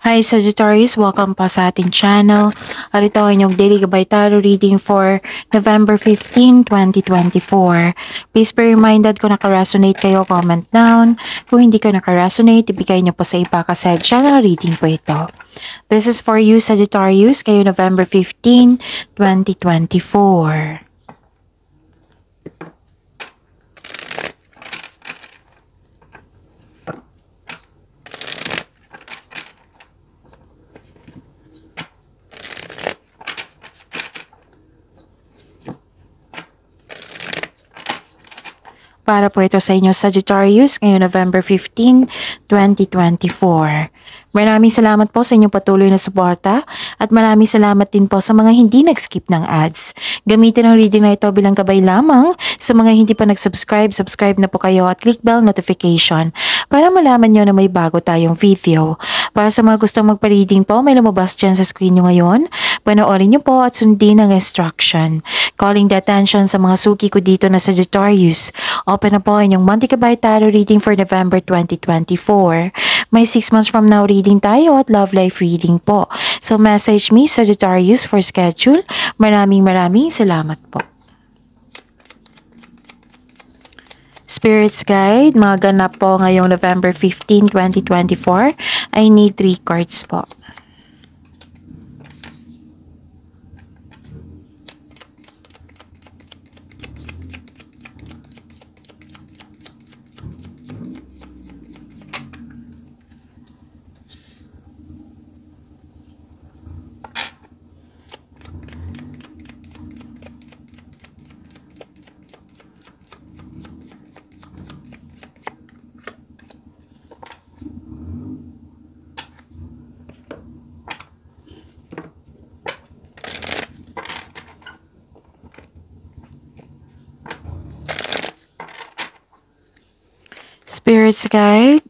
Hi Sagittarius, welcome po sa ating channel. At ito ang inyong daily gabay tarot reading for November 15, 2024. Please be reminded kung naka-resonate kayo, comment down. Kung hindi ko naka-resonate, ibigay niyo po sa iba kasi channel reading po ito. This is for you Sagittarius, kayo November 15, 2024. Para po ito sa inyo Sagittarius ngayong November 15, 2024. Maraming salamat po sa inyong patuloy na suporta at maraming salamat din po sa mga hindi nag-skip ng ads. Gamitin ang reading na ito bilang gabay lamang sa mga hindi pa nag-subscribe. Subscribe na po kayo at click bell notification para malaman nyo na may bago tayong video. Para sa mga gustong magpa-reading po, may lumabas dyan sa screen nyo ngayon. Panoorin nyo po at sundin ang instruction. Calling the attention sa mga suki ko dito na Sagittarius. Open na po inyong monthly gabay tarot reading for November 2024. May 6 months from now reading tayo at love life reading po. So message me Sagittarius for schedule. Maraming salamat po. Spirits Guide, mga ganap po ngayong November 15, 2024. I need 3 cards po. Spirits Guide,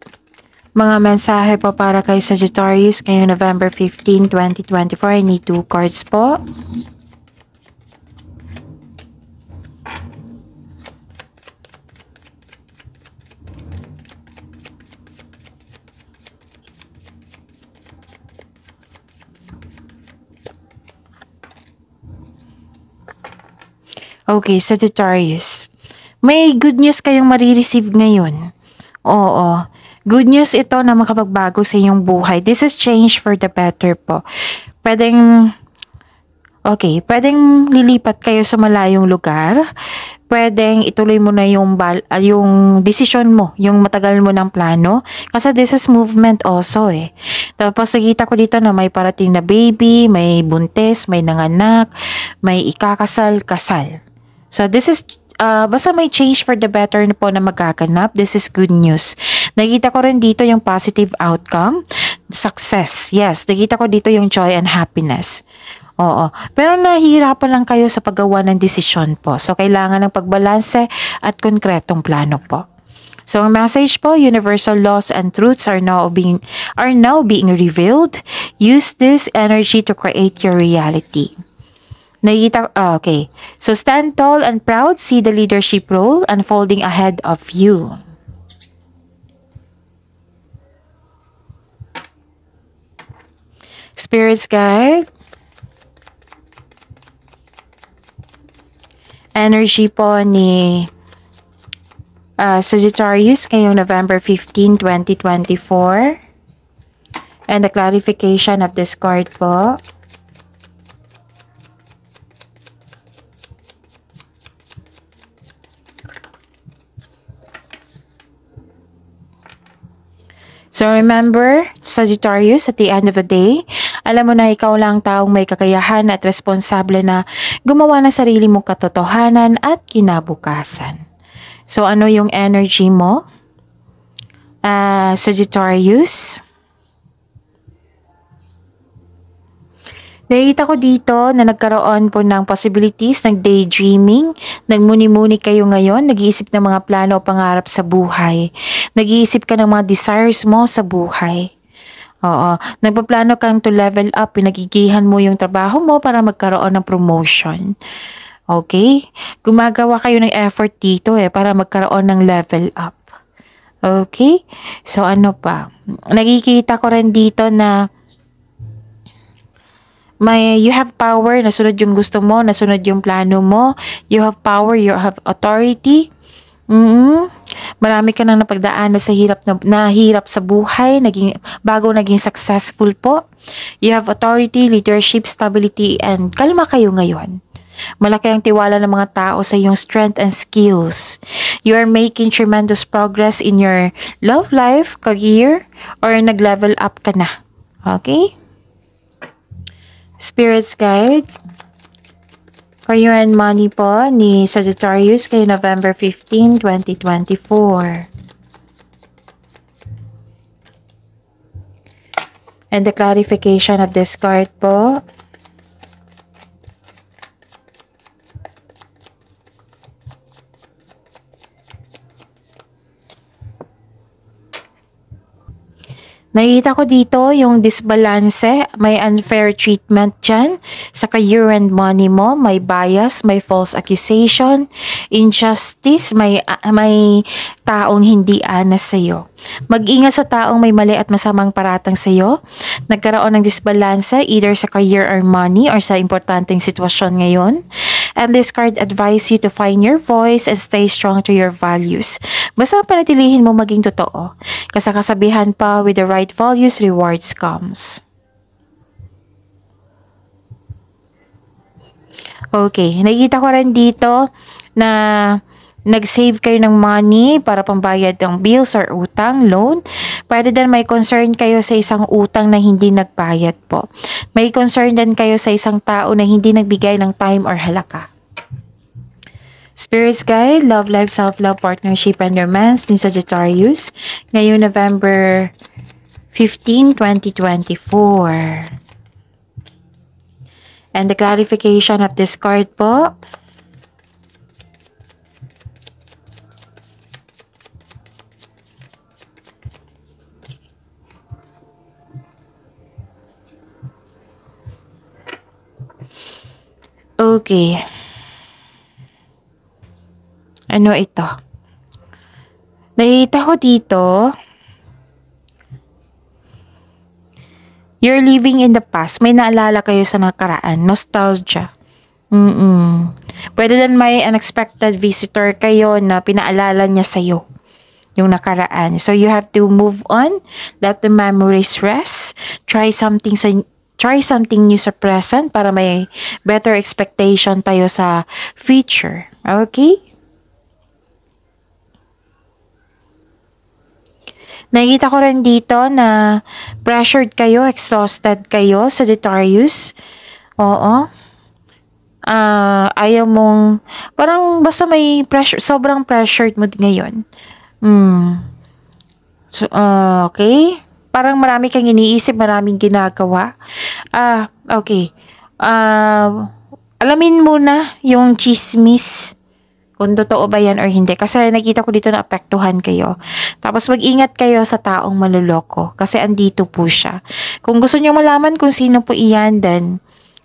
mga mensahe po para kay Sagittarius ngayong November 15, 2024. I need 2 cards po. Okay, Sagittarius. May good news kayong marireceive ngayon. Oo. Good news ito na makapagbago sa iyong buhay. This is change for the better po. Pwedeng lilipat kayo sa malayong lugar. Pwedeng ituloy mo na yung decision mo, yung matagal mo ng plano. Kasi this is movement also eh. Tapos nakita ko dito na may parating na baby, may buntis, may nanganak, may ikakasal-kasal. So this is basta may change for the better na po na magaganap. This is good news. Nakita ko rin dito yung positive outcome. Success. Yes, nakita ko dito yung joy and happiness. Oo. Pero nahihirapan lang kayo sa paggawa ng desisyon po. So, kailangan ng pagbalanse at konkretong plano po. So, ang message po, universal laws and truths are now being revealed. Use this energy to create your reality. Okay. So stand tall and proud, see the leadership role unfolding ahead of you. Spirits Guide. Energy po ni Sagittarius ngayong November 15, 2024. And the clarification of this card po. So remember, Sagittarius, at the end of the day, alam mo na ikaw lang taong may kakayahan at responsable na gumawa ng sarili mong katotohanan at kinabukasan. So ano yung energy mo, Sagittarius? Nakita ko dito na nagkaroon po ng possibilities ng daydreaming. Nagmuni-muni kayo ngayon, nag-iisip ng mga plano o pangarap sa buhay. Nag-iisip ka ng mga desires mo sa buhay. Oo, nagpaplano kang to level up, pinagigihan mo yung trabaho mo para magkaroon ng promotion. Okay? Gumagawa kayo ng effort dito para magkaroon ng level up. Okay? So ano pa? Nakikita ko rin dito na You have power, nasunod yung gusto mo, nasunod yung plano mo. You have power, you have authority. Marami ka nang napagdaan sa hirap sa buhay, bago naging successful po. You have authority, leadership, stability, and kalma kayo ngayon. Malaki ang tiwala ng mga tao sa iyong strength and skills. You are making tremendous progress in your love life, career, or nag-level up ka na. Okay? Spirits Guide. Career and money po ni Sagittarius kay November 15, 2024. And the clarification of this card po. Nakita ko dito yung disbalance, may unfair treatment dyan sa career and money mo, may bias, may false accusation, injustice, may taong hindi anas sa'yo. Mag-ingat sa taong may mali at masamang paratang sa'yo. Nagkaroon ng disbalance either sa career or money or sa importanteng sitwasyon ngayon. And this card advise you to find your voice and stay strong to your values. Basta panatilihin mo maging totoo. Kasabihan pa, with the right values, rewards comes. Okay, nakikita ko rin dito na nag-save kayo ng money para pambayad ng bills or utang, loan. Pwede din may concern kayo sa isang utang na hindi nagbayad po. May concern din kayo sa isang tao na hindi nagbigay ng time or halaka. Spirits Guide, Love Life, Self-Love, Partnership, and Romance ni Sagittarius. Ngayon, November 15, 2024. And the clarification of this card po. Okay. Ano ito? Nakita ko dito, you're living in the past. May naalala kayo sa nakaraan. Nostalgia. Pwede din may unexpected visitor kayo na pinaalala niya sa'yo yung nakaraan. So you have to move on. Let the memories rest. Try something new sa present para may better expectation tayo sa future. Okay? Nakikita ko rin dito na pressured kayo, exhausted kayo, Sagittarius. Oo. Ayaw mong, parang basta may pressure, sobrang pressured mo ngayon. So, okay. Parang marami kang iniisip, maraming ginagawa. Okay. Alamin muna yung chismis. Kung totoo ba yan or hindi. Kasi nakita ko dito na apektuhan kayo. Tapos mag-ingat kayo sa taong maluloko. Kasi andito po siya. Kung gusto niyo malaman kung sino po iyan, then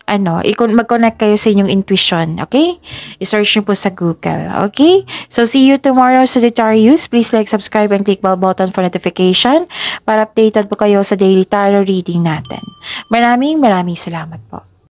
mag-connect kayo sa inyong intuition. Okay? I-search niyo po sa Google. Okay? So, see you tomorrow, Sagittarius. Please like, subscribe, and click bell button for notification para updated po kayo sa daily tarot reading natin. Maraming salamat po.